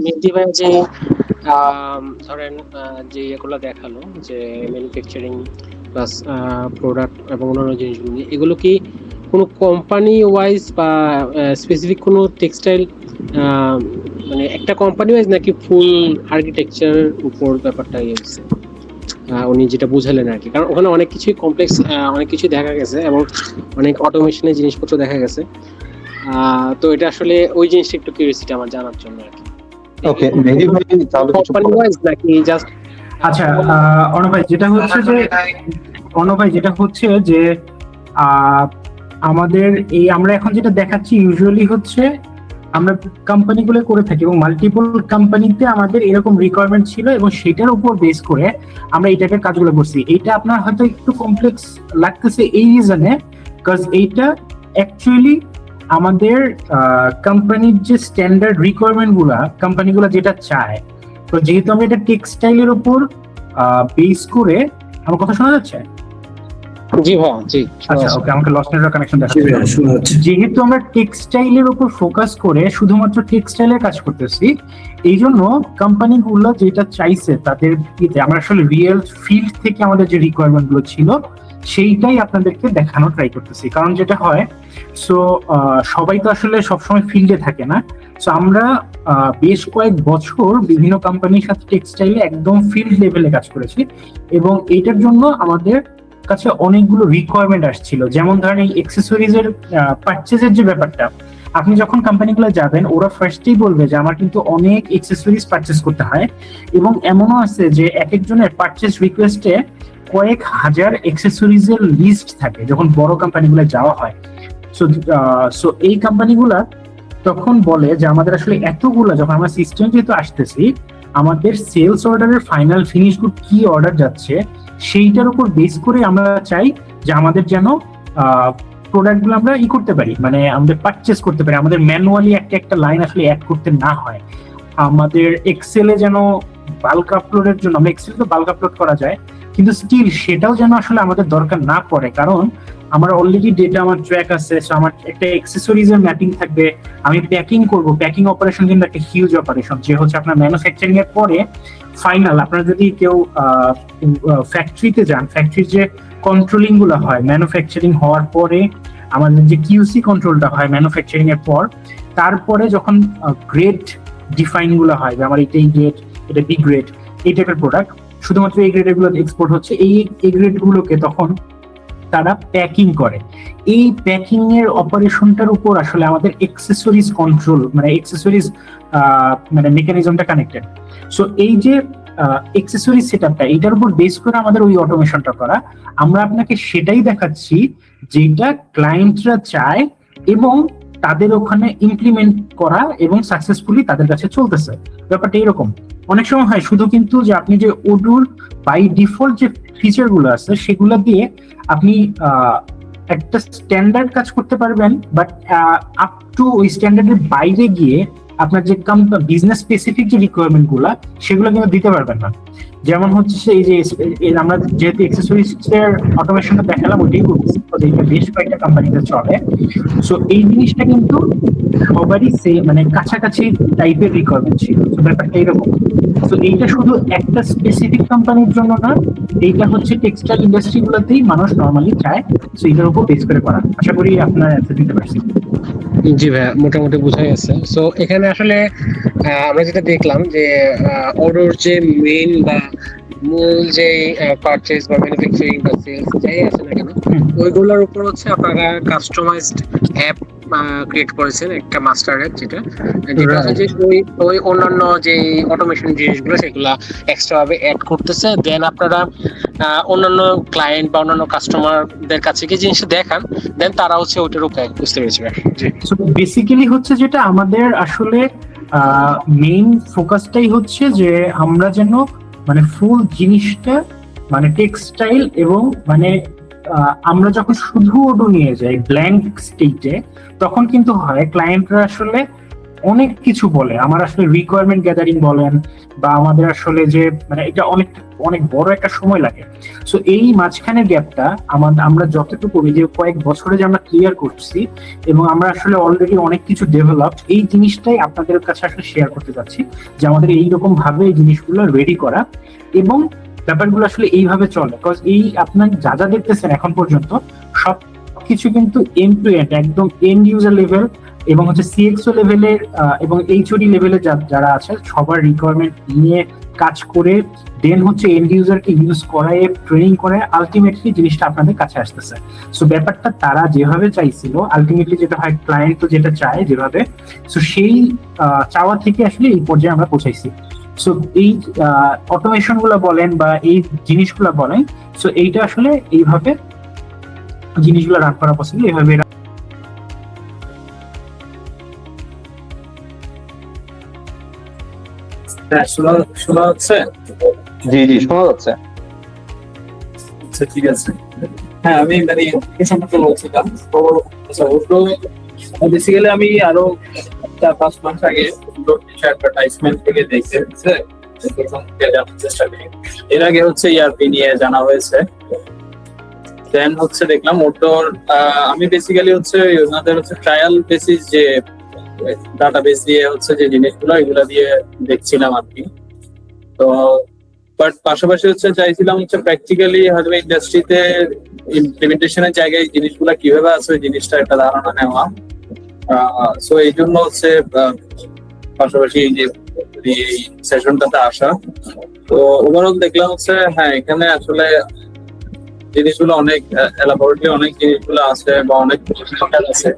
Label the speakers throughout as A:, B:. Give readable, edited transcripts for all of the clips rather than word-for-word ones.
A: মেহেদী ভাই যে ধরেন যে এগুলো দেখালো যে ম্যানুফ্যাকচারিং প্লাস প্রোডাক্ট এবং অন্যান্য জিনিসগুলো নিয়ে, এগুলো কি কোনো কোম্পানি ওয়াইজ বা স্পেসিফিক কোনো টেক্সটাইল মানে একটা কোম্পানি ওয়াইজ নাকি ফুল আর্কিটেকচার উপর ব্যাপারটা ইয়ে হচ্ছে? উনি যেটা বুঝালেন আর কি, কারণ ওখানে অনেক কিছুই কমপ্লেক্স, অনেক কিছু দেখা গেছে এবং অনেক অটোমেশনের জিনিসপত্র দেখা গেছে। তো এটা আসলে ওই জিনিসটা একটু কিউরিয়াসিটি আমার জানার জন্য আর কি।
B: ওকে, মেহেদী ভাই তাহলে কিছু
A: কোম্পানি ওয়াইজ নাকি জাস্ট?
C: আচ্ছা, অর্ণব ভাই যেটা হচ্ছে যে আমাদের এই আমরা এখন যেটা দেখাচ্ছি ইউজুয়ালি হচ্ছে আমরা কোম্পানিগুলো করে থাকি এবং মাল্টিপল কোম্পানিতে আমাদের এরকম রিকোয়ারমেন্ট ছিল এবং সেটার উপর বেস করে আমরা এই টাইপের কাজগুলো করছি। এইটা আপনার হয়তো একটু কমপ্লেক্স লাগতেছে এই রিজনে, বিকজ এইটা অ্যাকচুয়ালি আমাদের কোম্পানির যে স্ট্যান্ডার্ড রিকোয়ারমেন্ট গুলা কোম্পানিগুলো যেটা চায়। তো যেহেতু আমরা এটা টেক্সটাইলের উপর বেস করে, আমার কথা শোনা যাচ্ছে?
A: জি ভাই, জি।
C: আচ্ছা, ওকে, আমাকে লস্ট নেটওয়ার্ক কানেকশন দেখাচ্ছে। যেহেতু আমরা টেক্সটাইলের উপর ফোকাস করে শুধুমাত্র টেক্সটাইলের কাজ করতেছি, এই জন্য কোম্পানিগুলো যেটা চাইছে তাদের আমরা আসলে রিয়েল ফিল্ড থেকে আমাদের যে রিকোয়ারমেন্ট গুলো ছিল সেইটাই আপনাদেরকে দেখানো ট্রাই করতেছি। কারণ যেটা হয়, সো সবাই তো আসলে সবসময় ফিল্ডে থাকে না। সো আমরা বেশ কয়েক বছর বিভিন্ন কোম্পানির সাথে টেক্সটাইলে একদম ফিল্ড লেভেলে কাজ করেছি এবং এটার জন্য আমাদের কাছে অনেকগুলো রিকোয়ারমেন্ট আসছিল। যেমন ধরেন এই অ্যাক্সেসরিজ এর পারচেজের যে ব্যাপারটা, আপনি যখন কোম্পানিগুলো যাবেন ওরা ফার্স্টেই বলবে যে আমার কিন্তু অনেক অ্যাক্সেসরিজ পারচেজ করতে হয়, এবং এমনও আছে যে এক একজনের পারচেজ রিকোয়েস্টে কয়েক হাজার অ্যাক্সেসরিজ এর লিস্ট থাকে যখন বড় কোম্পানিগুলো যাওয়া হয়। সো এই কোম্পানিগুলা তখন বলে যে আমাদের আসলে এতগুলো, যখন আমরা সিস্টেম যেহেতু আসতেছি, আমাদের সেলস অর্ডারের ফাইনাল ফিনিশ গুড কি অর্ডার যাচ্ছে সেইটার উপর বেস করে আমরা চাই যে আমাদের যেন প্রোডাক্ট গুলো আমরা করতে পারি, মানে আমাদের পারচেস করতে পারি, আমাদের ম্যানুয়ালি একটা একটা লাইন আসলে অ্যাড করতে না হয়। আমাদের এক্সেলে যেন বাল্ক আপলোডের জন্য, আমরা এক্সেল তো বাল্ক আপলোড করা যায়, কিন্তু স্টিল সেটাও যেন আসলে আমাদের দরকার না পড়ে, কারণ আমার অলরেডি ডেটা আমার ট্র্যাক আছে। সো আমার একটা অ্যাক্সেসরিজ এর ম্যাপিং থাকবে, আমি প্যাকিং করব, প্যাকিং অপারেশন কিন্তু একটা হিউজ অপারেশন, যে হচ্ছে আপনার ম্যানুফ্যাকচারিং এর পরে ফাইনাল আপনারা যদি কেউ ফ্যাক্টরিতে যান, ফ্যাক্টরির যে কন্ট্রোলিং গুলো হয় ম্যানুফ্যাকচারিং হওয়ার পরে, আমাদের যে কিউসি কন্ট্রোলটা হয় ম্যানুফ্যাকচারিং এর পর, তারপরে যখন গ্রেড ডিফাইন গুলো হয় যে আমার এটাই গ্রেড, এটা বি গ্রেড, এই টাইপের প্রোডাক্ট শুধুমাত্র এই গ্রেড গুলো এক্সপোর্ট হচ্ছে, এই গ্রেড গুলোকে তখন তারা প্যাকিং করে। এই প্যাকিং এর অপারেশনটার উপর আসলে আমাদের অ্যাক্সেসরিজ কন্ট্রোল, মানে অ্যাক্সেসরিজ মানে মেকানিজমটা কানেক্টেড। সো এই যে অ্যাক্সেসরিজ সেটআপটা, এটার উপর বেস করে আমাদের ওই অটোমেশনটা করা। আমরা আপনাকে সেটাই দেখাচ্ছি যেটা ক্লায়েন্টরা চায় এবং তাদের ওখানে ইমপ্লিমেন্ট করা এবং সাকসেসফুলি তাদের কাছে চলতেছে। ব্যাপারটা এরকম। অনেক সময় হয় শুধু কিন্তু যে আপনি যে ওডুর বাই ডিফল্ট যে ফিচার গুলো আছে সেগুলো দিয়ে আপনি একটা স্ট্যান্ডার্ড কাজ করতে পারবেন, বাট আপ টু ওই স্ট্যান্ডার্ডের বাইরে গিয়ে আপনার যে বিজনেস স্পেসিফিক যে রিকোয়ারমেন্ট গুলা সেগুলো কিন্তু দিতে পারবেন না। যেমন হচ্ছে এই যে আমরা যেহেতু অ্যাক্সেসরিজ এর অটোমেশনটা দেখালাম, ওইটাই করতেছি, এইটা বেশ কয়েকটা কোম্পানিতে চলে। সো এই জিনিসটা কিন্তু সবারই মানে কাছাকাছি টাইপের রিকোয়ারমেন্ট ছিল। তো ব্যাপারটা এরকম। তো এইটা শুধু একটা স্পেসিফিক কোম্পানির জন্য না, এইটা হচ্ছে টেক্সটাইল ইন্ডাস্ট্রি গুলোতেই মানুষ নর্মালি চায়। তো এইটার উপর বেস করে করা। আশা করি আপনার অ্যান্সার দিতে পারছি।
A: জি ভাই, মোটামুটি বোঝা গেছে। সো এখানে আসলে আমরা যেটা দেখলাম যে অর্ডার যে মেইন বা মূল যে পারচেজ বা ম্যানুফ্যাকচারিং বা সেলস যাই আছে না কেন, ওইগুলোর উপর হচ্ছে আপনারা কাস্টমাইজড অ্যাপ ক্রিয়েট করেছেন, একটা মাস্টার অ্যাপ, যেটা হচ্ছে যে ওই অন্যান্য যে অটোমেশন জিনিসগুলো সেগুলা এক্সট্রা ভাবে অ্যাড করতেছে। দেন আপনারা অন্যান্য ক্লায়েন্ট বা অন্যান্য কাস্টমারদের কাছে গিয়ে জিনিসটা দেখান, দেন তারা হচ্ছে ওইটার উপর বুঝতে পেরেছে।
C: সো বেসিক্যালি হচ্ছে যেটা আমাদের আসলে মেইন ফোকাসটাই হচ্ছে যে আমরা যেন মানে ফুল জিনিসটা মানে টেক্সটাইল, এবং মানে আমরা যখন শুধু ওডো নিয়ে যাই ব্ল্যাঙ্ক স্টেটে, তখন কিন্তু হয় ক্লায়েন্টরা আসলে অনেক কিছু বলে। আমার আসলে রিকোয়ারমেন্ট গ্যাদারিং বলেন বা আমাদের আসলে যে মানে এটা অনেক অনেক বড় একটা সময় লাগে। সো এই মাঝখানের গ্যাপটা আমরা যতটুকু এই যে কয়েক বছরে যে আমরা ক্লিয়ার করছি এবং আমরা আসলে অলরেডি অনেক কিছু ডেভেলপ, এই জিনিসটাই আপনাদের কাছে আসলে শেয়ার করতে যাচ্ছি যে আমাদের এইরকম ভাবে এই জিনিসগুলো রেডি করা এবং ব্যাপারগুলো আসলে এইভাবে চলে। বিকজ এই আপনার যা যা দেখতেছেন এখন পর্যন্ত সব কিছু কিন্তু এন্ড টু এন্ড একদম এন্ড ইউজার লেভেল এবং হচ্ছে সিএক্সও লেভেলের এবং এইচওডি লেভেলের যারা আছে সবার রিকোয়ারমেন্ট নিয়ে কাজ করে দেন হচ্ছে এন্ড ইউজারকে ইউজ করায় ট্রেনিং করে আলটিমেটলি জিনিসটা আপনাদের কাছে আসতেছে। সো ব্যাপারটা তারা যেভাবে চাইছিল আলটিমেটলি যেটা হয় ক্লায়েন্ট তো যেটা চায় যেভাবে, সো সেই চাওয়া থেকে আসলে এই পর্যায়ে আমরা পৌঁছাইছি। সো এই অটোমেশন গুলো বলেন বা এই জিনিসগুলো বলেন, সো এইটা আসলে এইভাবে জিনিসগুলো রান করা পসিবল। এইভাবে
D: শোনা হচ্ছে?
B: জি জি, শোনা যাচ্ছে।
D: আচ্ছা ঠিক আছে। হ্যাঁ, আমি মানে এই সম্পর্কে বলছিলাম। তো আচ্ছা, ওগুলো বেসিক্যালি আমি আরো 4-5 মাস আগে অ্যাডভার্টাইজমেন্ট থেকে দেখতে জানার চেষ্টা করি। এর আগে হচ্ছে ইআরপি নিয়ে জানা হয়েছে, দেন হচ্ছে দেখলাম ওটার আমি বেসিক্যালি হচ্ছে ওনাদের হচ্ছে ট্রায়াল বেসিস যে ডাটাবেস দিয়ে হচ্ছে যে জিনিসগুলো এগুলো দিয়ে দেখছিলাম আর কি। তো বাট পাশাপাশি হচ্ছে চাইছিলাম হচ্ছে প্র্যাকটিক্যালি হয়তো ইন্ডাস্ট্রিতে ইমপ্লিমেন্টেশনের জায়গায় জিনিসগুলো কিভাবে আছে ওই জিনিসটা একটা ধারণা নেওয়া। সো এই জন্য হচ্ছে পাশাপাশি এই যে এই সেশনটাতে আসা। তো ওভারঅল দেখলাম হচ্ছে হ্যাঁ এখানে আসলে জিনিসগুলো অনেক এলাবোরেটলি অনেক জিনিসগুলো আছে বা অনেক আছে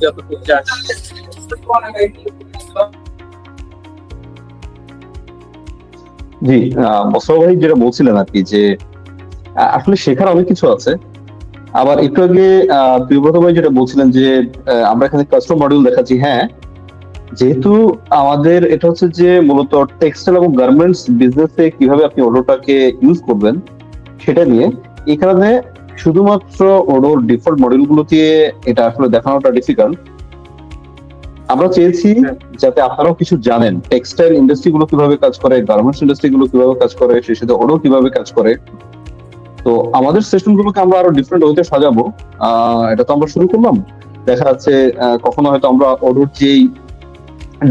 D: যতটুকু জানি।
B: জি, বসর ভাই যেটা বলছিলেন আর কি যে আসলে শেখার অনেক কিছু আছে। আবার একটু আগে প্রিয়ব্রত ভাই যেটা বলছিলেন যে আমরা এখানে কাস্টম মডিউল দেখাচ্ছি। হ্যাঁ, যেহেতু আমাদের এটা হচ্ছে যে মূলত টেক্সটাইল এবং গার্মেন্টস বিজনেসে কিভাবে আপনি ওডোটাকে ইউজ করবেন সেটা নিয়ে, এই কারণে শুধুমাত্র ওডোর ডিফল্ট মডিউল গুলো দিয়ে এটা আসলে দেখানোটা ডিফিকাল্ট। আমরা চেয়েছি যাতে আপনারাও কিছু জানেন টেক্সটাইল ইন্ডাস্ট্রি গুলো কিভাবে কাজ করে, গার্মেন্টস ইন্ডাস্ট্রি গুলো কিভাবে কাজ করে, সেই সাথে ওডো কিভাবে কাজ করে। তো আমাদের সেশন গুলোকে আমরা আরো ডিফারেন্ট ওয়েতে সাজাবো। এটা তো আমরা শুরু করলাম, দেখা যাচ্ছে কখনো হয়তো আমরা ওডোর যেই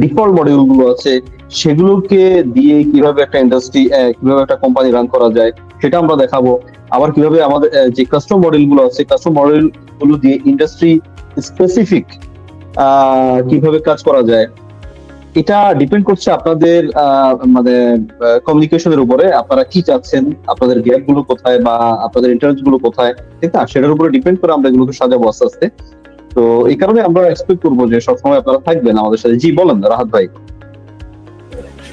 B: ডিফল্ট মডিউল গুলো আছে সেগুলোকে দিয়ে কিভাবে একটা ইন্ডাস্ট্রি কিভাবে একটা কোম্পানি রান করা যায় সেটা আমরা দেখাবো। আবার কিভাবে আমাদের যে কাস্টম মডেল গুলো আছে কাস্টম মডেল গুলো দিয়ে ইন্ডাস্ট্রি স্পেসিফিক কিভাবে কাজ করা যায়, এটা ডিপেন্ড করছে আপনাদের মানে কমিউনিকেশনের উপরে। আপনারা কি চাচ্ছেন, আপনাদের গ্যাপ গুলো কোথায় বা আপনাদের ইন্টারেস্ট গুলো কোথায়, ঠিক না, সেটার উপরে ডিপেন্ড করে আমরা এগুলোকে সাজাবো আস্তে আস্তে। তো এই কারণে আমরা এক্সপেক্ট করবো যে সবসময় আপনারা থাকবেন আমাদের সাথে। জি বলেন রাহাত ভাই।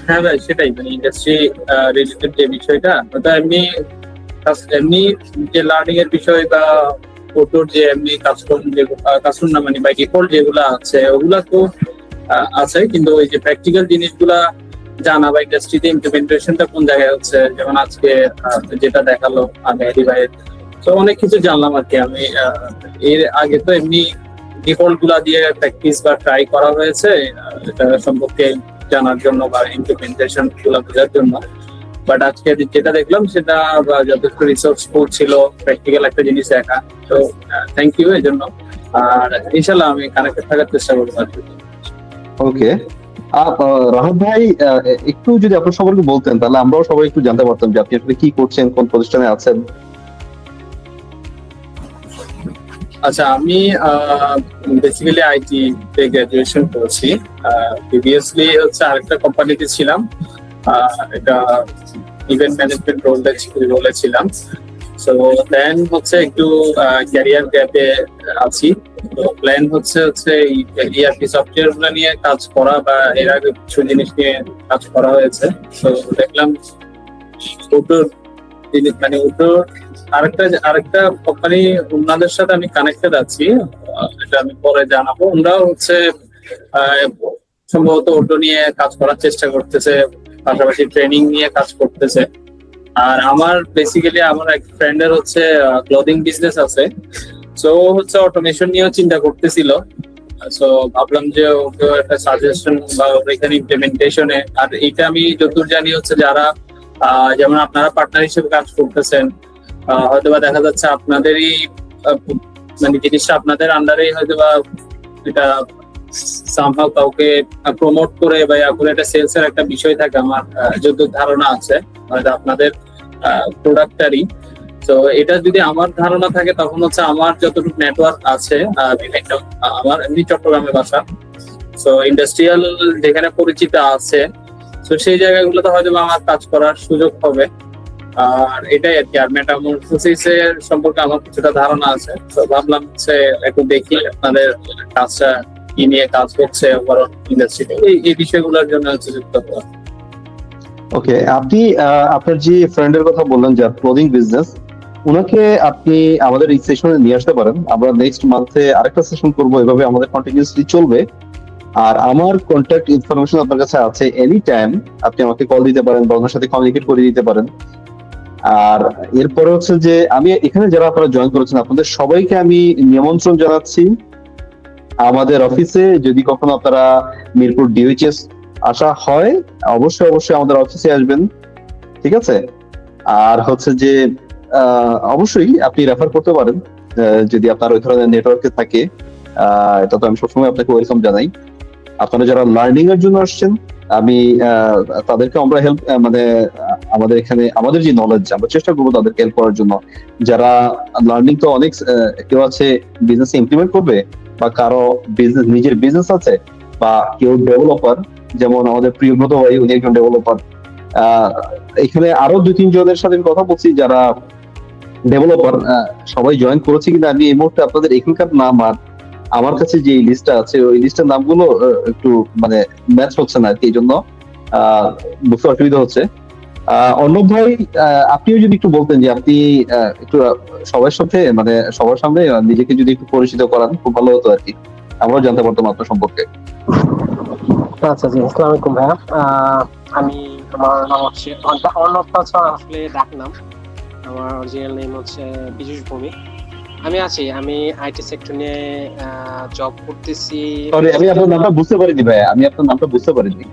D: হ্যাঁ ভাই, সেটাই মানে ইন্ডাস্ট্রি রিলেটেড যে বিষয়টা ওটা এমনি যে লার্নিং এর বিষয় বা ওটোর যে এমনি কাস্টম না মানে বাই ডিফল্ট যেগুলো আছে ওগুলা তো আছে, কিন্তু ওই যে প্র্যাকটিক্যাল জিনিসগুলা জানা বা ইন্ডাস্ট্রিতে ইমপ্লিমেন্টেশনটা কোন জায়গায় হচ্ছে, যেমন আজকে যেটা দেখালো মেহেদি ভাইয়ের, তো অনেক কিছু জানলাম আর কি। আমি এর আগে তো এমনি ডিফল্ট গুলা দিয়ে প্র্যাকটিস বা ট্রাই করা হয়েছে এটা সম্পর্কে জানার জন্য বা ইমপ্লিমেন্টেশন গুলো বোঝার জন্য, বাট আজকে যেটা দেখলাম সেটা যথেষ্ট রিসোর্সফুল ছিল, প্র্যাকটিক্যাল একটা জিনিস দেখা। তো থ্যাংক ইউ এর জন্য, আর ইনশাল্লাহ আমি কানেক্টেড থাকার চেষ্টা করবো আর কি।
B: ওকে, রাহাত ভাই একটু যদি আপনার সবাইকে বলতেন তাহলে আমরাও সবাই একটু জানতে পারতাম যে আপনি আসলে কি করছেন, কোন প্রতিষ্ঠানে আছেন।
D: আচ্ছা, আমি বেসিক্যালি আইটি তে গ্রাজুয়েশন করেছি। প্রিভিয়াসলি হচ্ছে আরেকটা কোম্পানিতে ছিলাম, এটা ইভেন্ট ম্যানেজমেন্ট রোলে ছিলাম। সো দেন হচ্ছে একটু ক্যারিয়ার গ্যাপে আছি। তো প্ল্যান হচ্ছে এই ইআরপি সফটওয়্যার গুলো নিয়ে কাজ করা বা এর আগে কিছু জিনিস নিয়ে কাজ করা হয়েছে। তো দেখলাম ওটোর মানে ওটোর আরেকটা কোম্পানি, ওনাদের সাথে আমি কানেক্টেড আছি, এটা আমি পরে জানাবো। ওনারাও হচ্ছে সম্ভবত ওটো নিয়ে কাজ করার চেষ্টা করতেছে, পাশাপাশি ট্রেনিং নিয়ে কাজ করতেছে। আর আমার বেসিক্যালি আমার এক ফ্রেন্ডের হচ্ছে ক্লোদিং বিজনেস আছে, সো হচ্ছে অটোমেশন নিয়েও চিন্তা করতেছিল। সো ভাবলাম যে ওকে একটা সাজেশন বা এখানে ইমপ্লিমেন্টেশনে, আর এটা আমি যতদূর জানি হচ্ছে যারা যেমন আপনারা পার্টনার হিসেবে কাজ করতেছেন, হয়তোবা দেখা যাচ্ছে আপনাদেরই মানে জিনিসটা আপনাদের আন্ডারেই হয়তোবা এটা সামহাও কাউকে প্রমোট করে বা করে একটা সেলস এর একটা বিষয় থাকে আমার যতদূর ধারণা আছে, হয়তো আপনাদের প্রোডাক্টটারই। তো এটা যদি আমার ধারণা থাকে তখন হচ্ছে আমার যতটুকু নেটওয়ার্ক আছে বিভিন্ন, আমার এমনি চট্টগ্রামে বাসা, তো ইন্ডাস্ট্রিয়াল যেখানে পরিচিত আছে, তো সেই জায়গাগুলোতে হয়তো আমার কাজ করার সুযোগ হবে। আর এটাই আর কি। আর মেটামরফোসিস এর সম্পর্কে আমার কিছুটা ধারণা আছে, তো ভাবলাম হচ্ছে একটু দেখি আপনাদের কাজটা কি নিয়ে কাজ হচ্ছে ওভারঅল ইন্ডাস্ট্রিতে, এই বিষয়গুলোর জন্য হচ্ছে যুক্ত হওয়া।
B: ওকে, আপনি আপনার যে ফ্রেন্ডের কথা বললেন যার ক্লোদিং বিজনেস, উনাকে আপনি আমাদের এই সেশনে নিয়ে আসতে পারেন। আমরা নেক্সট মান্থে আরেকটা সেশন করব, এভাবে আমাদের কন্টিনিউয়াসলি চলবে। আর আমার কন্ট্যাক্ট ইনফরমেশন আপনার কাছে আছে, এনি টাইম আপনি আমাকে কল দিতে পারেন বা ওনার সাথে কমিউনিকেট করে দিতে পারেন। আর এরপরে হচ্ছে যে আমি এখানে যারা আপনারা জয়েন করেছেন আপনাদের সবাইকে আমি নিমন্ত্রণ জানাচ্ছি আমাদের অফিসে। যদি কখনো আপনারা মিরপুর ডিওএইচএস আসা হয়, অবশ্যই অবশ্যই আমাদের অফিসে আসবেন, ঠিক আছে? আর হচ্ছে যে অবশ্যই আপনি রেফার করতে পারেন যদি আপনার ওই ধরনের নেটওয়ার্কে থাকে। এটা তো আমি সবসময় আপনাকে ওয়েলকাম জানাই। আপনারা যারা লার্নিং এর জন্য আসছেন, আমি তাদেরকে আমরা হেল্প মানে আমাদের এখানে আমাদের যে নলেজ, আমরা চেষ্টা করবো তাদেরকে হেল্প করার জন্য। যারা লার্নিং তো অনেক কেউ আছে বিজনেস ইমপ্লিমেন্ট করবে, বা কারো বিজনেস নিজের বিজনেস আছে, বা কেউ ডেভেলপার, যেমন আমাদের প্রিয়ব্রত ভাই উনি একজন ডেভেলপার। এখানে আরো 2-3 জনের সাথে কথা বলছি যারা ডেভেলপার, সবাই জয়েন করেছে কিনা আমি এই মুহূর্তে আপনাদের এখানকার নাম আর আমার কাছে যে লিস্টটা আছে ওই লিস্টের নামগুলো একটু মানে ম্যাচ হচ্ছে না আর কি, এই জন্য বুঝতে অসুবিধা হচ্ছে। অর্ণব ভাই, আপনিও যদি একটু বলতেন যে আপনি একটু সবার সাথে মানে সবার সামনে নিজেকে যদি একটু পরিচিত করান খুব ভালো হতো আর কি, আমরাও জানতে পারতাম আপনার সম্পর্কে।
A: আচ্ছা জি, আসসালামু আলাইকুম ভাইয়া। আমি, আমার নাম হচ্ছে অর্ণব পাছা, আসলে ডাক নাম। আমার অরিজিনাল নেম হচ্ছে পীযূষ ভৌমিক। আমি আইটি সেক্টর নিয়ে জব করতেছি।
B: সরি, আমি আপনার নামটা বুঝতে পারিনি ভাই, আমি আপনার নামটা বুঝতে পারিনি।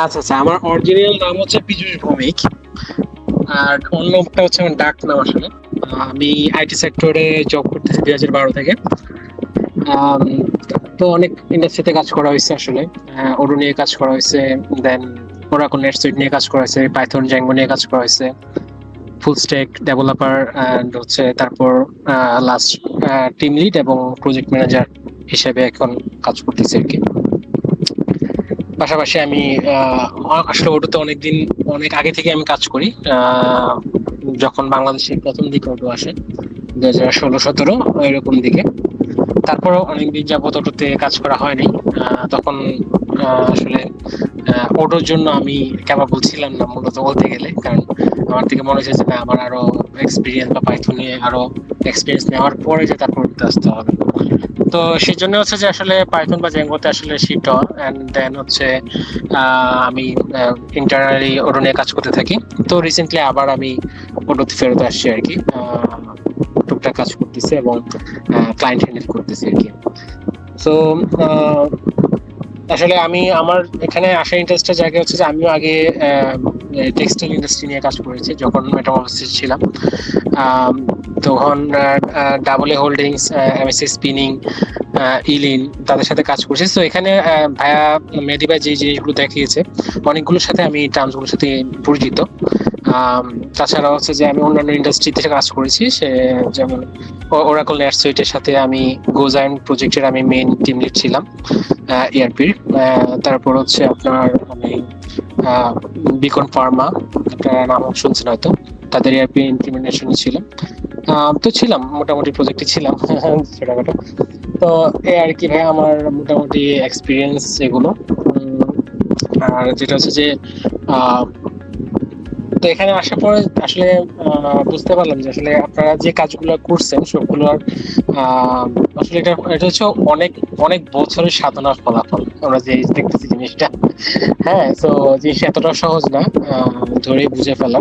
A: আচ্ছা আচ্ছা, আমার অরিজিনাল নাম হচ্ছে পীযূষ ভৌমিক, আর অর্ণবটা হচ্ছে আমার ডাক নাম আসলে। আমি আইটি সেক্টরে জব করতেছি 2012 থেকে। আম, তো অনেক ইন্ডাস্ট্রিতে কাজ করা হয়েছে আসলে। ওডো নিয়ে কাজ করা হয়েছে, দেন ওরাকল নেটসুইট নিয়ে কাজ করা হয়েছে, পাইথন জ্যাঙ্গো নিয়ে কাজ করা হয়েছে, ফুল স্ট্যাক ডেভেলপার, এন্ড হচ্ছে তারপর লাস্ট টিম লিড এবং প্রজেক্ট ম্যানেজার হিসেবে এখন কাজ করতেছি আর কি। পাশাপাশি আমি আসলে ওডোতে অনেক আগে থেকে আমি কাজ করি। যখন বাংলাদেশের প্রথম দিকে ওডো আসে 2016-17 এরকম দিকে, তারপরও অনেকদিন যাবত ওটোতে কাজ করা হয়নি। তখন আসলে ওটোর জন্য আমি ক্যাপাবল ছিলাম না মূলত বলতে গেলে, কারণ আমার থেকে মনে হয়েছে যে না, আমার আরো এক্সপিরিয়েন্স বা পাইথন নিয়ে আরো এক্সপিরিয়েন্স নেওয়ার পরে যে তারপর উঠতে আসতে হবে। তো সেই জন্য হচ্ছে যে আসলে পাইথন বা জ্যাঙ্গোতে আসলে শিফট হওয়া, এন্ড দেন হচ্ছে আমি ইন্টারনালি ওটো নিয়ে কাজ করতে থাকি। তো রিসেন্টলি আবার আমি ওটোতে ফেরত আসছি আর কি, টুকটাক কাজ করতেছি এবং ক্লায়েন্ট হ্যান্ডেল করতেছি আর কি। তো আসলে আমার এখানে আসা ইন্টারেস্টের জায়গা হচ্ছে যে আমিও আগে টেক্সটাইল ইন্ডাস্ট্রি নিয়ে কাজ করেছি যখন মেটামরফোসিস ছিলাম। তখন double A holdings, MSC spinning, ইলিন, তাদের সাথে কাজ করছি। তো এখানে ভাইয়া মেহেদী ভাই যে জিনিসগুলো দেখিয়েছে অনেকগুলোর সাথে আমি টার্মসগুলোর সাথে পরিচিত। তাছাড়া হচ্ছে যে আমি অন্যান্য ইন্ডাস্ট্রিতে কাজ করেছি, সে যেমন ওরাকল নেটসুইটের সাথে আমি গোজাইন প্রজেক্টের আমি মেইন টিম লিড ছিলাম ইআরপির। তারপর হচ্ছে আপনার আমি বিকন ফার্মা, আপনারা নাম শুনছেন হয়তো, তাদের ইআরপি ইমপ্লিমেন্টেশনে ছিলাম। তো ছিলাম মোটামুটি প্রজেক্টে ছিলাম ছোটখাটো। তো এই আর কি ভাই আমার মোটামুটি এক্সপিরিয়েন্স এগুলো। আর যেটা হচ্ছে যে তো এখানে আসার পরে আসলে বুঝতে পারলাম যে আসলে আপনারা যে কাজগুলো করছেন সবগুলোর আসলে এটা হচ্ছে অনেক অনেক বছরের সাধনার ফলাফল। আমরা যে দেখতেছি জিনিসটা হ্যাঁ, তো জিনিসটা এতটা সহজ না, ধরে বুঝে ফেলা।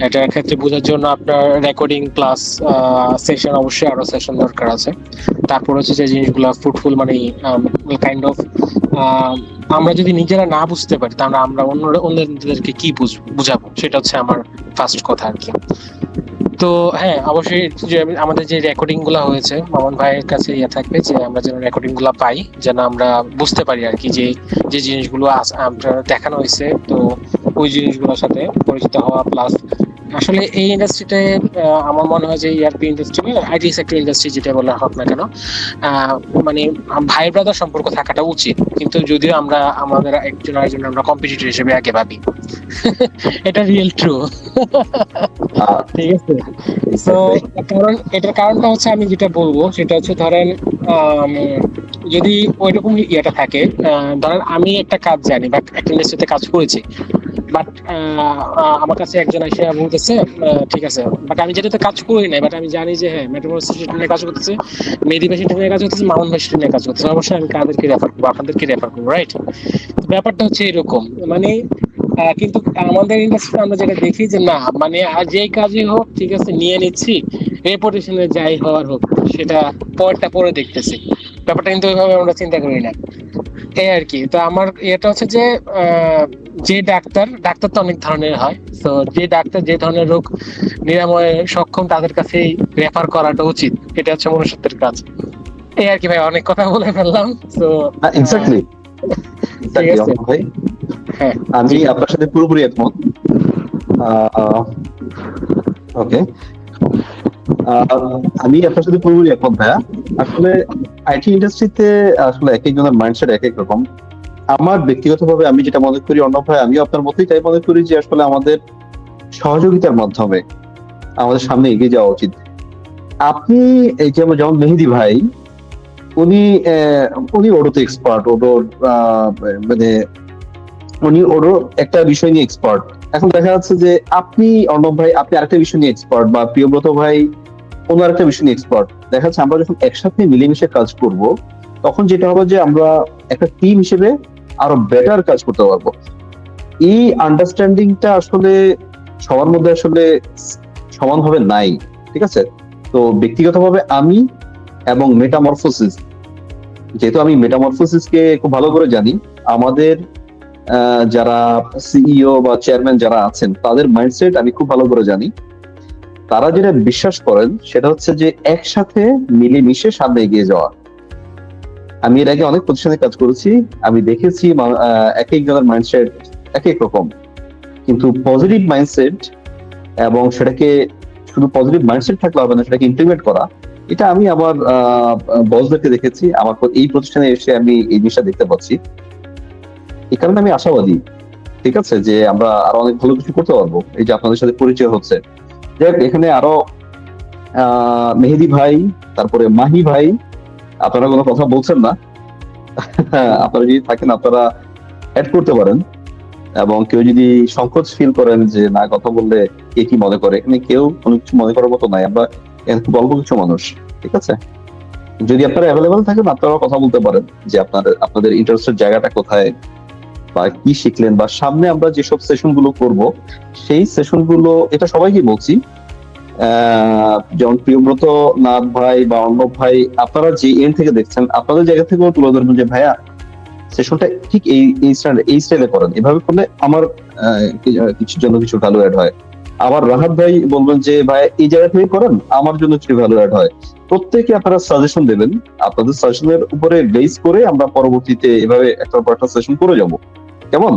A: এটার ক্ষেত্রে বোঝার জন্য আপনার রেকর্ডিং প্লাস সেশন, অবশ্যই আরো সেশন দরকার আছে। তারপর হচ্ছে যে জিনিসগুলো ফ্রুটফুল, মানে কাইন্ড অফ আমরা যদি নিজেরা না বুঝতে পারি তাহলে আমরা অন্যদেরকে কি বুঝাবো, সেটা হচ্ছে আমার ফার্স্ট কথা আর কি। তো হ্যাঁ, অবশ্যই যে আমাদের যে রেকর্ডিং গুলা হয়েছে, মামুন ভাইয়ের কাছে ইয়ে থাকবে যে আমরা যেন রেকর্ডিং গুলা পাই, যেন আমরা বুঝতে পারি আর কি যে যে জিনিসগুলো আপনার দেখানো হয়েছে, তো ওই জিনিসগুলোর সাথে পরিচিত হওয়া। প্লাস আসলে এই ইন্ডাস্ট্রিতে আমার মনে হয় যে ERP industry, IT sector industry যেটা বলা হোক না কেন, আহ, মানে ভাই ব্রাদার সম্পর্ক থাকাটা উচিত। কিন্তু যদিও আমরা আমাদের একজন আরেকজন আমরা কম্পিটিটর হিসেবে আগে ভাবি, এটা রিয়েল ট্রু।
B: আহ,
A: ঠিক আছে। তো কারণ এটার কারণটা হচ্ছে, আমি যেটা বলবো সেটা হচ্ছে, ধরেন আম, যদি ওইরকম ইয়েটা থাকে, ধরেন আমি একটা কাজ জানি বা একটা ইন্ডাস্ট্রিতে কাজ করেছি, বাট আমার কাছে একজন এসে বলতেছে ঠিক আছে, বাট আমি যেটাতে কাজ করি নাই, বাট আমি জানি যে হ্যাঁ মেট্রোপলিস নিয়ে কাজ করতেছে, মেহেদী ভাই নিয়ে কাজ করতেছে, মামুন ভাই নিয়ে কাজ করতেছে, অবশ্যই আমি কাদেরকে রেফার করবো, আপনাদেরকে রেফার করবো, রাইট? ব্যাপারটা হচ্ছে এরকম, মানে কিন্তু আমাদের ইন্ডাস্ট্রিতে আমরা যেটা দেখি যে না, মানে আর যেই কাজই হোক ঠিক আছে নিয়ে নিচ্ছি, রেপুটেশনে যাই হওয়ার হোক, সেটা পরটা পরে দেখতেছি। ব্যাপারটা কিন্তু ওইভাবে আমরা চিন্তা করি না, এই আর কি। তো আমার এটা হচ্ছে যে যে ডাক্তার ডাক্তার তো অনেক ধরনের হয়, তো যে ডাক্তার যে ধরনের রোগ নিরাময়ে সক্ষম তাদের কাছেই রেফার করাটা উচিত, এটা হচ্ছে মনুষ্যত্বের কাজ। এই আর কি ভাই, অনেক কথা বলে ফেললাম। তো
B: এক্স্যাক্টলি
A: ঠিক আছে।
B: ভাই,
A: হ্যাঁ,
B: আমি আপনার সাথে পুরোপুরি একমত। ওকে, আমি আপনার সাথে পুরোপুরি একমত ভাইয়া। আসলে আইটি ইন্ডাস্ট্রিতে আসলে এক একজনের মাইন্ডসেট এক এক রকম। আমার ব্যক্তিগতভাবে আমি যেটা মনে করি, অন্য ভাই আমিও আপনার মতোই তাই মনে করি, যে আসলে আমাদের সহযোগিতার মাধ্যমে আমাদের সামনে এগিয়ে যাওয়া উচিত। আপনি এই যেমন মেহেদী ভাই, উনি উনি ওডোতে এক্সপার্ট, ওডোর মানে উনি ওরও একটা বিষয় নিয়ে এক্সপার্ট। এখন দেখা যাচ্ছে যে আপনি, অর্ণব ভাই, আপনি আরেকটা বিষয় নিয়ে এক্সপার্ট, বা প্রিয়ব্রত ভাই অন্য আরেকটা বিষয় নিয়ে এক্সপার্ট। দেখা যাচ্ছে আমরা যখন একসাথে মিলেমিশে কাজ করব, তখন যেটা হবে যে আমরা একটা টিম হিসেবে আরো বেটার কাজ করতে পারবো। এই আন্ডারস্ট্যান্ডিংটা আসলে সবার মধ্যে আসলে সমানভাবে নাই, ঠিক আছে? তো ব্যক্তিগতভাবে আমি এবং মেটামরফোসিস, যেহেতু আমি মেটামরফোসিসকে খুব ভালো করে জানি, আমাদের যারা সিইও বা চেয়ারম্যান যারা আছেন তাদের মাইন্ডসেট আমি খুব ভালো করে জানি। তারা যেটা বিশ্বাস করেন সেটা হচ্ছে যে একসাথে মিলেমিশে সামনে এগিয়ে যাওয়া। আমি এর আগে অনেক প্রতিষ্ঠানে কাজ করেছি, আমি দেখেছি এক একজনের মাইন্ডসেট এক এক রকম, কিন্তু পজিটিভ মাইন্ডসেট, এবং সেটাকে শুধু পজিটিভ মাইন্ডসেট থাকলে হবে না, সেটাকে ইমপ্লিমেন্ট করা, এটা আমি আমার বসদেরকে দেখেছি। আমার এই প্রতিষ্ঠানে এসে আমি এই জিনিসটা দেখতে পাচ্ছি। এই কারণে আমি আশাবাদী, ঠিক আছে, যে আমরা আরো অনেক ভালো কিছু করতে পারবো। এই যে আপনাদের সাথে পরিচয় হচ্ছে, যাই হোক, এখানে আরো মেহেদী ভাই, তারপরে মাহি ভাই, আপনারা কোনো কথা বলছেন না, আপনারা যদি থাকেন আপনারা অ্যাড করতে পারেন। এবং কেউ যদি সংকোচ ফিল করেন যে না কথা বললে কে কি মনে করে, এখানে কেউ কোনো কিছু মনে করার মতো নাই, আমরা এখানে খুব অল্প কিছু মানুষ, ঠিক আছে? যদি আপনারা অ্যাভেলেবেল থাকেন আপনারা কথা বলতে পারেন যে আপনাদের ইন্টারেস্টের জায়গাটা কোথায়, বা কি শিখলেন, বা সামনে আমরা যেসব সেশন গুলো করবো সেই সেশন গুলো, এটা সবাইকে বলছি, যেমন প্রিয়ব্রত, নাথ ভাই বা অর্ণব ভাই, আপনারা যে এন্ড থেকে দেখছেন আপনাদের জায়গা থেকেও তুলে ধরবেন যে ভাইয়া সেশনটা ঠিক এই স্টাইলে করেন, এভাবে করলে আমার কিছুর জন্য কিছু ভ্যালু অ্যাড হয়। আবার রাহাত ভাই বলবেন যে ভাই এই জায়গা থেকে করেন, আমার জন্য কিছু ভ্যালু অ্যাড হয়। প্রত্যেকে আপনারা সাজেশন দেবেন, আপনাদের সাজেশনের উপরে বেস করে আমরা পরবর্তীতে এভাবে একটা পর একটা সেশন করে যাব, কেমন?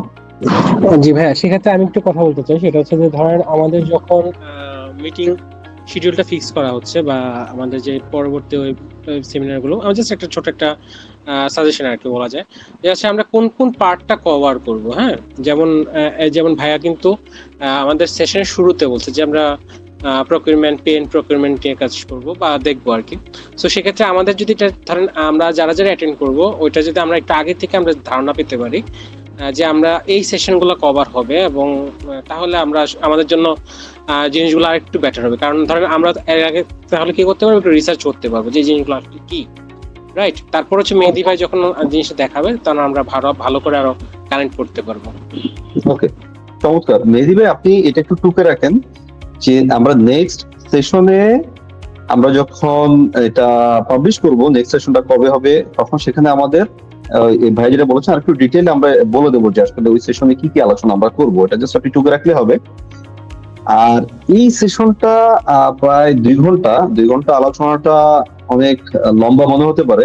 A: জি ভাইয়া, সেক্ষেত্রে আমি একটু কথা বলতে চাই। সেটা হচ্ছে যে ধরেন আমাদের যখন মিটিং শিডিউলটা ফিক্স করা হচ্ছে, বা আমাদের যে পরবর্তী ওই সেমিনার গুলো, আমার জাস্ট একটা ছোট একটা সাজেশন আর কি বলা যায়, যে হচ্ছে আমরা কোন কোন পার্টটা কভার করব। হ্যাঁ, যেমন ভাইয়া কিন্তু আমাদের সেশনের শুরুতে বলছে যে আমরা প্রকিউরমেন্ট, প্রকিউরমেন্ট নিয়ে কাজ করবো বা দেখবো আর কি। সো সেক্ষেত্রে আমাদের যদি ধরেন আমরা যারা যারা অ্যাটেন্ড করবো, ওইটা যদি আমরা একটু আগে থেকে আমরা ধারণা পেতে পারি যে আমরা এই সেশনগুলো কভার হবে, এবং তাহলে আমরা আমাদের জন্য জিনিসগুলো আরেকটু বেটার হবে। কারণ ধরেন আমরা এর আগে তাহলে কি করতে পারবো, একটু রিসার্চ করতে পারবো যে জিনিসগুলো আসলে কি, রাইট? তারপর হচ্ছে মেহেদী ভাই যখন জিনিসটা দেখাবে তখন আমরা ভালো করে আরো কানেক্ট করতে পারবো।
B: ওকে, চমৎকার। মেহেদী ভাই, আপনি এটা একটু টুকে রাখেন যে আমরা নেক্সট সেশনে, আমরা যখন এটা পাবলিশ করব, নেক্সট সেশনটা কবে হবে, তখন সেখানে আমাদের এই ভাই যেটা বলেছেন আর একটু ডিটেইল আমরা বলে দেবো যে আসলে ওই সেশনে কি কি আলোচনা আমরা করবো। এটা জাস্ট আপনি টুকে রাখলে হবে। আর এই সেশনটা প্রায় 2 ঘন্টা, 2 ঘন্টা আলোচনাটা অনেক লম্বা মনে হতে পারে।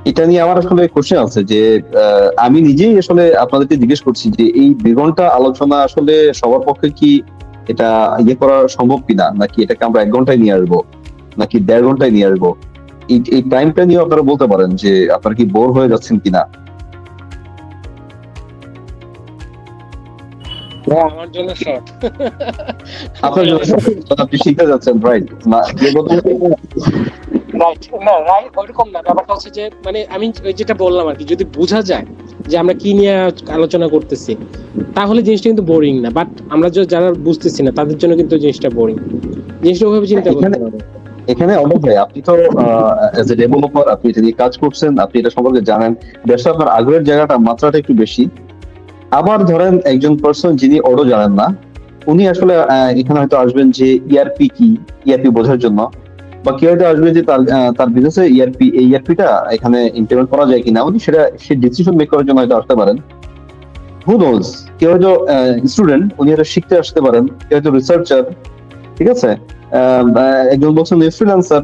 B: এটা নিয়ে আমার আসলে কোশ্চেন আছে যে আমি নিজেই আসলে আপনাদেরকে জিজ্ঞেস করছি যে এই 2 ঘন্টা আলোচনা আসলে সবার পক্ষে কি এটা ইয়ে করা সম্ভব কিনা, নাকি এটাকে আমরা 1 ঘন্টায় নিয়ে আসবো, নাকি 1.5 ঘন্টায় নিয়ে আসবো। এই টাইমটা নিয়ে আপনারা বলতে পারেন যে আপনারা কি বোর হয়ে যাচ্ছেন কিনা।
A: আমার জন্য শর্ট।
B: আপনার জন্য আপনি শিখতে যাচ্ছেন, রাইট? না,
A: রাইট, না রাইট ওইরকম না, ব্যাপারটা হচ্ছে যে মানে আমি ওই যেটা বললাম আর কি, যদি বোঝা যায় যে আমরা কি নিয়ে আলোচনা করতেছি তাহলে জিনিসটা কিন্তু বোরিং না, বাট আমরা যারা বুঝতেছি না তাদের জন্য কিন্তু জিনিসটা বোরিং। জিনিসটা ওইভাবে চিন্তা করতে হবে।
B: এখানে অনেক ভাই, আপনি তো এজ এ ডেভেলপার, আপনি এটা নিয়ে কাজ করছেন, আপনি এটা সম্পর্কে জানেন, ব্যবসা আপনার আগ্রহের জায়গাটা, মাত্রাটা একটু বেশি। আবার ধরেন একজন পার্সন যিনি ওডো জানেন না, উনি আসলে এখানে হয়তো আসবেন যে ইআরপি কি, ইআরপি বোঝার জন্য, বা কেউ হয়তো আসবে যে তার বিজনেসে এই ইআরপিটা এখানে ইমপ্লিমেন্ট করা যায় কিনা, উনি সে ডিসিশন মেক করার জন্য হয়তো আসতে পারেন। হু নোজ, কেউ হয়তো স্টুডেন্ট, উনি হয়তো শিখতে আসতে পারেন, কেউ হয়তো রিসার্চার, ঠিক আছে, একজন বলছেন ফ্রিল্যান্সার,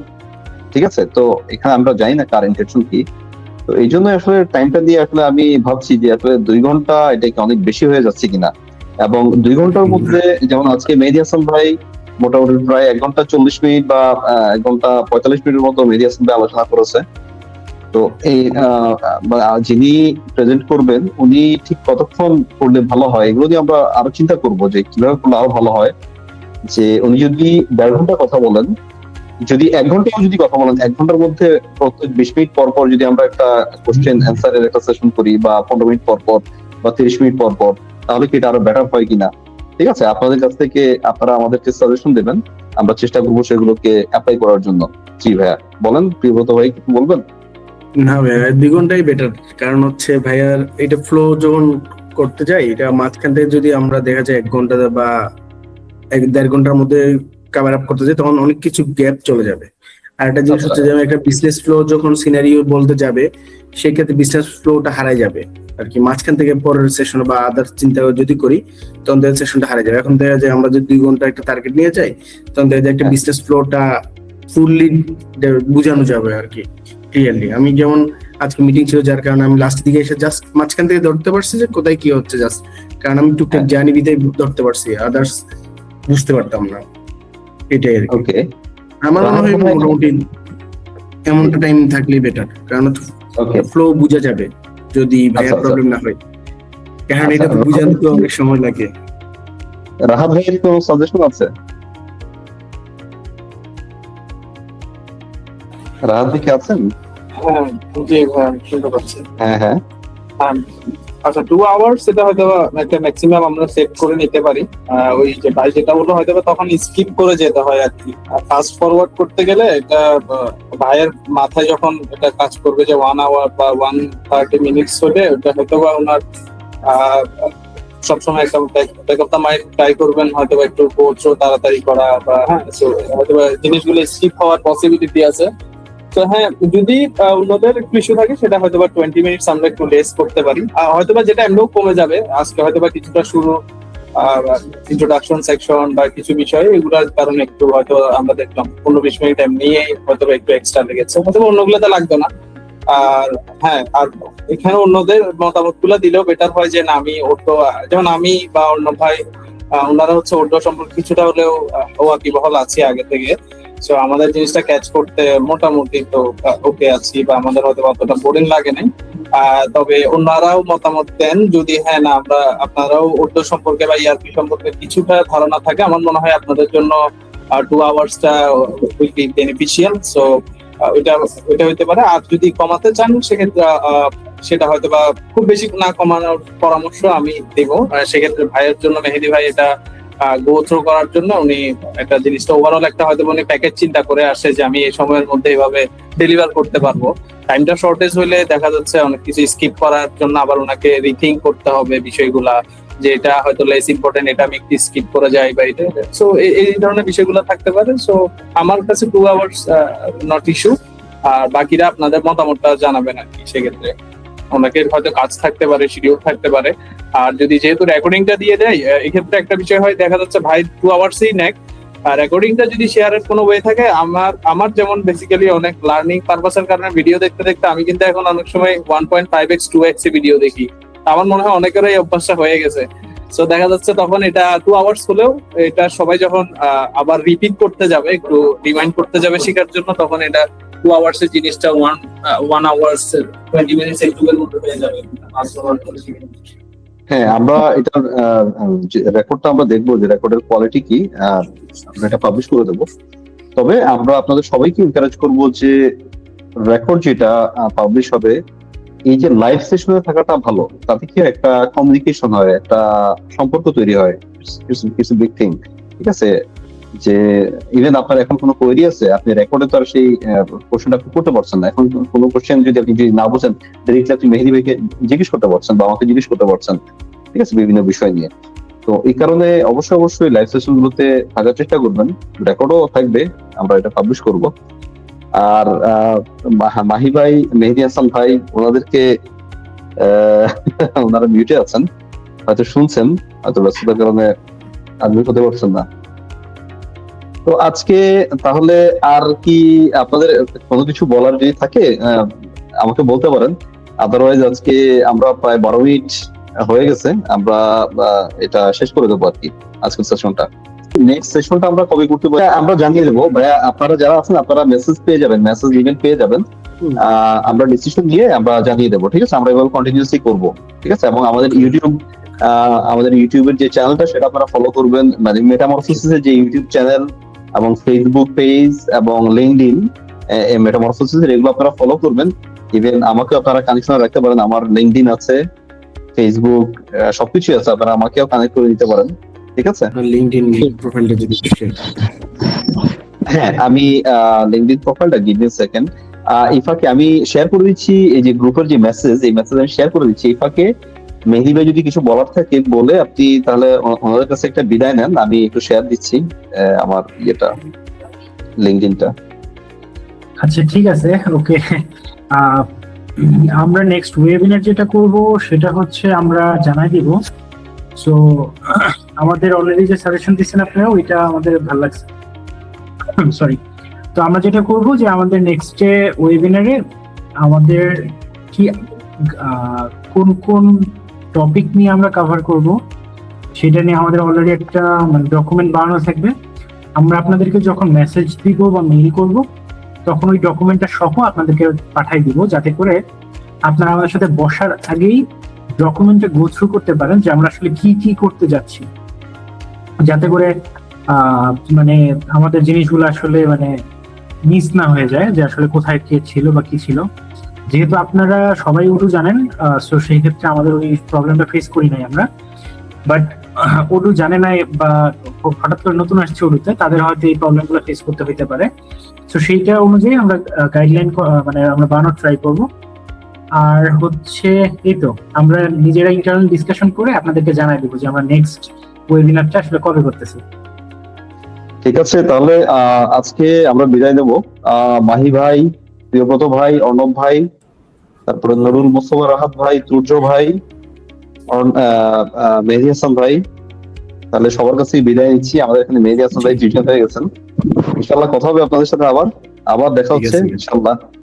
B: ঠিক আছে। তো এখানে আমরা জানি না কার ইন্টেনশন কি। তো এই জন্য আসলে টাইমটা দিয়ে আসলে আমি ভাবছি যে আসলে 2 ঘন্টা এটা কি অনেক বেশি হয়ে যাচ্ছে কিনা। এবং 2 ঘন্টার মধ্যে যেমন আজকে মেহেদী হাসান ভাই মোটামুটি প্রায় 1 ঘন্টা 40 মিনিট বা 1 ঘন্টা 45 মিনিটের মতো মেহেদী হাসান ভাই আলোচনা করেছে। তো এই যিনি প্রেজেন্ট করবেন উনি ঠিক কতক্ষণ করলে ভালো হয়, এগুলো নিয়ে আমরা আরো চিন্তা করবো যে কিভাবে করলে আরো ভালো হয়। যে উনি যদি 1.5 ঘন্টা কথা বলেন, যদি 1 ঘন্টাও যদি কথা বলেন, 1 ঘন্টার মধ্যে প্রত্যেক 20 মিনিট পর পর যদি আমরা একটা কোশ্চেন অ্যান্সারের একটা সেশন করি, বা 15 মিনিট পর পর বা 30 মিনিট পর পর, তাহলে কি এটা আরো বেটার হয় কিনা। ঠিক আছে, আপনাদের কাছ থেকে আপনারা আমাদেরকে সাজেশন দেবেন, আমরা চেষ্টা করবো সেগুলোকে অ্যাপ্লাই করার জন্য। জি ভাইয়া বলেন, প্রিয়ব্রত ভাই কিছু বলবেন?
E: না ভাইয়া, 2 ঘন্টাই বেটার। কারণ হচ্ছে ভাইয়ার এটা ফ্লো যখন করতে যাই, এটা মাঝখান থেকে যদি আমরা দেখা যায় 1 ঘন্টা বা 1.5 ঘন্টার মধ্যে কভার আপ করতে যাই, তখন অনেক কিছু গ্যাপ চলে যাবে। আর একটা জিনিস হচ্ছে, যেমন একটা বিজনেস ফ্লো যখন সিনারিও বলতে যাবে, সেক্ষেত্রে বিজনেস ফ্লোটা হারাই যাবে আর কি। মাঝখান থেকে পরের সেশন বা আদার চিন্তা যদি করি, তখন দেখা সেশনটা হারাই যাবে। এখন দেখা যায় আমরা যদি 2 ঘন্টা একটা টার্গেট নিয়ে যাই, তখন দেখা যায় একটা বিজনেস ফ্লোটা ফুললি বোঝানো যাবে আর কি, ক্লিয়ারলি। আমি যেমন আজকে মিটিং ছিল, যার কারণে আমি লাস্ট দিকে এসে জাস্ট মাঝখান থেকে ধরতে পারছি যে কোথায় কি হচ্ছে, জাস্ট কারণ আমি টুকটাক জানি বিদায় ধরতে পারছি, আদার্স বুঝতে পারতাম না। এটাই আর কি।
B: ওকে,
E: আমার মনে হয় মোটামুটি এমনটা টাইম থাকলে বেটার, কারণ ফ্লো বোঝা যাবে যদি ভাইয়ার প্রবলেম না হয়। কারণ এটা তো বোঝানো তো অনেক সময় লাগে।
B: রাহাত ভাইয়ের কোনো সাজেশন আছে? রাহাত ভাই কি আছেন?
D: হ্যাঁ, জি ভাই, শুনতে পাচ্ছি।
B: হ্যাঁ হ্যাঁ,
D: আচ্ছা, 2 আওয়ার্স এটা হয়তো একটা ম্যাক্সিমাম আমরা সেট করে নিতে পারি। ওই যে ভাই যেটা বললো, হয়তো তখন স্কিপ করে যেতে হয় আর কি। ফাস্ট ফরওয়ার্ড করতে গেলে এটা ভাইয়ের মাথায় যখন এটা কাজ করবে যে 1 আওয়ার বা 130 মিনিটস হলে, ওটা হয়তো বা ওনার সবসময় একটা ব্যাকআপ মাইন্ড ট্রাই করবেন, হয়তো বা একটু গোছও তাড়াতাড়ি করা, বা হয়তো বা জিনিসগুলো স্কিপ হওয়ার পসিবিলিটি আছে। তো হ্যাঁ, যদি অন্যদের একটু ইস্যু থাকে, সেটা হয়তো বা 20 মিনিটস আমরা একটু লেস করতে পারি, হয়তো বা যেটা এমনিও কমে যাবে। আজকে হয়তো বা কিছুটা শুরু ইন্ট্রোডাকশন সেকশন বা কিছু বিষয়, এগুলোর কারণে একটু হয়তো আমরা দেখলাম 15-20 মিনিট এমনি হয়তো বা একটু এক্সট্রা লেগেছে, হয়তো অন্যগুলোতে লাগতো না। আর হ্যাঁ, আর এখানে অন্যদের মতামত গুলো দিলেও বেটার হয়, যে না আমি ওটো, যেমন আমি বা অন্য ভাই, ওনারা হচ্ছে ওটো সম্পর্কে কিছুটা হলেও ওয়াকিবহাল আছি আগে থেকে। সো আমাদের জিনিসটা ক্যাচ করতে মোটামুটি তো ওকে আছি, বা আমাদের হয়তো অতটা বোরিং লাগে নাই। তবে ওনারাও মতামত দেন, যদি হ্যাঁ না আমরা আপনারাও ওটো সম্পর্কে বা ইআরপি সম্পর্কে কিছুটা ধারণা থাকে, আমার মনে হয় আপনাদের জন্য 2 আওয়ার্সটা উইল বি বেনিফিশিয়াল। সো ওইটা হইতে পারে। আর যদি কমাতে চান, সেক্ষেত্রে সেটা হয়তো বা খুব বেশি না কমানোর পরামর্শ আমি দেবো। সেক্ষেত্রে ভাইয়ের জন্য, মেহেদী ভাই এটা গো থ্রু করার জন্য উনি একটা জিনিসটা ওভারঅল একটা হয়তো উনি প্যাকেজ চিন্তা করে আসে, যে আমি এই সময়ের মধ্যে এইভাবে ডেলিভার করতে পারবো। টাইমটা শর্টেজ হলে দেখা যাচ্ছে অনেক কিছু স্কিপ করার জন্য আবার ওনাকে রিথিঙ্ক করতে হবে বিষয়গুলা, যে এটা হয়তো লেস ইম্পর্টেন্ট, এটা আমি একটু স্কিপ করে যাই বা এটা। সো এই ধরনের বিষয়গুলো থাকতে পারে। সো আমার কাছে 2 আওয়ার্স নট ইস্যু। আর বাকিরা আপনাদের মতামতটা জানাবেন আর কি। সেক্ষেত্রে অনেকের হয়তো কাজ থাকতে পারে, শিডিউল থাকতে পারে। আর যদি যেহেতু রেকর্ডিংটা দিয়ে দেয়, এক্ষেত্রে একটা বিষয় হয়, দেখা যাচ্ছে ভাই 2 আওয়ার্সই নেক, আর রেকর্ডিংটা যদি শেয়ারের কোনো ওয়ে থাকে, আমার যেমন বেসিক্যালি অনেক লার্নিং পারপাসের কারণে ভিডিও দেখতে দেখতে আমি কিন্তু এখন অনেক সময় 1.5x 2x ভিডিও দেখি। আমার মনে হয় অনেকেরই এই অভ্যাসটা হয়ে গেছে। সো দেখা যাচ্ছে তখন এটা 2 আওয়ার্স হলেও এটা সবাই যখন আবার রিপিট করতে যাবে, একটু রিমাইন্ড করতে যাবে শেখার জন্য, তখন এটা 2 আওয়ার্স এর জিনিসটা 1 আওয়ার্স 20 মিনিটস এইটুকুর মধ্যে হয়ে যাবে।
B: হ্যাঁ, আমরা এটার রেকর্ডটা আমরা দেখবো যে রেকর্ডের কোয়ালিটি কি, আমরা এটা পাবলিশ করে দেবো। তবে আমরা আপনাদের সবাইকে এনকারেজ করবো যে রেকর্ড যেটা পাবলিশ হবে, এই যে লাইভ সেশনে থাকাটা ভালো, তাতে কি একটা কমিউনিকেশন হয়, একটা সম্পর্ক তৈরি হয়, কিছু বিগ থিং। ঠিক আছে, যে ইভেন আপনার এখন কোনো কোয়েরি আছে, আপনি রেকর্ডে তো আর সেই কোশ্চেনটা আপনি করতে পারছেন না। এখন কোনো কোশ্চেন যদি আপনি না বুঝেন, ডিরেক্টলি আপনি মেহেদী ভাইকে জিজ্ঞেস করতে পারছেন বা আমাকে জিজ্ঞেস করতে পারছেন, ঠিক আছে, বিভিন্ন বিষয় নিয়ে। তো এই কারণে অবশ্যই লাইভ সেশন গুলোতে থাকার চেষ্টা করবেন, রেকর্ডও থাকবে, আমরা এটা পাবলিশ করব। আর মাহি ভাই, মেহেদী হাসান ভাই, ওনাদেরকে ওনারা মিউটে আছেন, হয়তো শুনছেন, হয়তো ব্যস্ততার কারণে আনমিউট হতে পারছেন না। তো আজকে তাহলে আর কি আপনাদের কোনো কিছু বলার যদি থাকে আমাকে বলতে পারেন। আদারওয়াইজ আজকে আমরা প্রায় 12 মিনিট হয়ে গেছে, আমরা এটা শেষ করে দেবো আর কি আজকের সেশনটা। নেক্সট সেশনটা আমরা কবে করতে পারি আমরা জানিয়ে দেবো ভাইয়া। আপনারা যারা আছেন আপনারা মেসেজ পেয়ে যাবেন, মেসেজ ইমেল পেয়ে যাবেন। আমরা ডিসিশন নিয়ে আমরা জানিয়ে দেবো, ঠিক আছে। আমরা এভাবে কন্টিনিউসলি করবো, ঠিক আছে। এবং আমাদের ইউটিউবের যে চ্যানেলটা সেটা আপনারা ফলো করবেন, মানে মেটামরফোসিসের যে ইউটিউব চ্যানেল এবং ফেসবুক পেজ এবং লিঙ্কডইন মেটামরফোসিস, এগুলো আপনারা ফলো করবেন। ইভেন আমাকেও আপনারা কানেকশন রাখতে পারেন, আমার লিঙ্কডইন আছে, ফেসবুক, সবকিছু আছে, আপনারা আমাকেও কানেক্ট করে দিতে পারেন, ঠিক আছে।
E: লিঙ্কডইন প্রোফাইলটা যদি
B: হ্যাঁ, আমি লিঙ্কডইন প্রোফাইলটা গিভ মি সেকেন্ড। ইফাকে আমি শেয়ার করে দিচ্ছি, এই যে গ্রুপের যে মেসেজ, এই মেসেজ আমি শেয়ার করে দিচ্ছি। ইফাকে মেহেদী ভাই যদি কিছু বলার থাকে বলে, আপনি তাহলে ওনাদের কাছে একটা বিদায় নেন। আমি একটু শেয়ার দিচ্ছি আমার ইয়েটা, লিঙ্কডইনটা।
C: আচ্ছা, ঠিক আছে, ওকে। আমরা নেক্সট ওয়েবিনার যেটা করব সেটা হচ্ছে আমরা জানাই দিব। সো আমাদের অলরেডি যে সাজেশন দিচ্ছেন আপনারা, ওইটা আমাদের ভালো লাগছে, সরি। তো আমরা যেটা করব যে আমাদের নেক্সট ওয়েবিনারে আমাদের কি কোন কোন টপিক নিয়ে আমরা কভার করব সেটা নিয়ে আমাদের অলরেডি একটা মানে ডকুমেন্ট বানানো থাকবে। আমরা আপনাদেরকে যখন মেসেজ দিব বা মেইল করব, তখন ওই ডকুমেন্টটা সহ আপনাদেরকে পাঠিয়ে দিব, যাতে করে আপনারা আমাদের সাথে বসার আগেই ডকুমেন্টে গো থ্রু করতে পারেন যে আমরা আসলে কি কি করতে যাচ্ছি, যাতে করে মানে আমাদের জিনিসগুলো আসলে মানে মিস না হয়ে যায়, যে আসলে কোথায় কে ছিল বা কি ছিল। যেহেতু আপনারা সবাই উর্দু জানেন, সো সেই ক্ষেত্রে আমাদের ওই প্রবলেমটা ফেস করি নাই আমরা। বাট উর্দু জানে না বা হঠাৎ করে নতুন আসছে উর্দুতে, তাদের হয়তো এই প্রবলেমগুলো ফেস করতে হতে পারে। তো সেইটা অনুযায়ী আমরা গাইডলাইন মানে আমরা বানানোর ট্রাই করব। আর হচ্ছে এই তো আমরা নিজেরা ইন্টারনাল ডিসকাশন করে আপনাদেরকে জানাই দেবো যে আমরা নেক্সট ওয়েবিনারটা আসলে কবে করতেছি।
B: ঠিক আছে, তাহলে আজকে আমরা বিদায় নেব। মাহি ভাই, প্রিয়ব্রত ভাই, অর্ণব ভাই, তারপরে নুরুল মুস্তফা রাহাত ভাই, তুর্য ভাই, মেহেদী হাসান ভাই, তাহলে সবার কাছে বিদায় নিচ্ছি। আমাদের এখানে মেহেদী হাসান ভাই প্রেজেন্ট হয়ে গেছেন। ইনশাআল্লাহ কথা হবে আপনাদের সাথে, আবার দেখা হচ্ছে ইনশাআল্লাহ।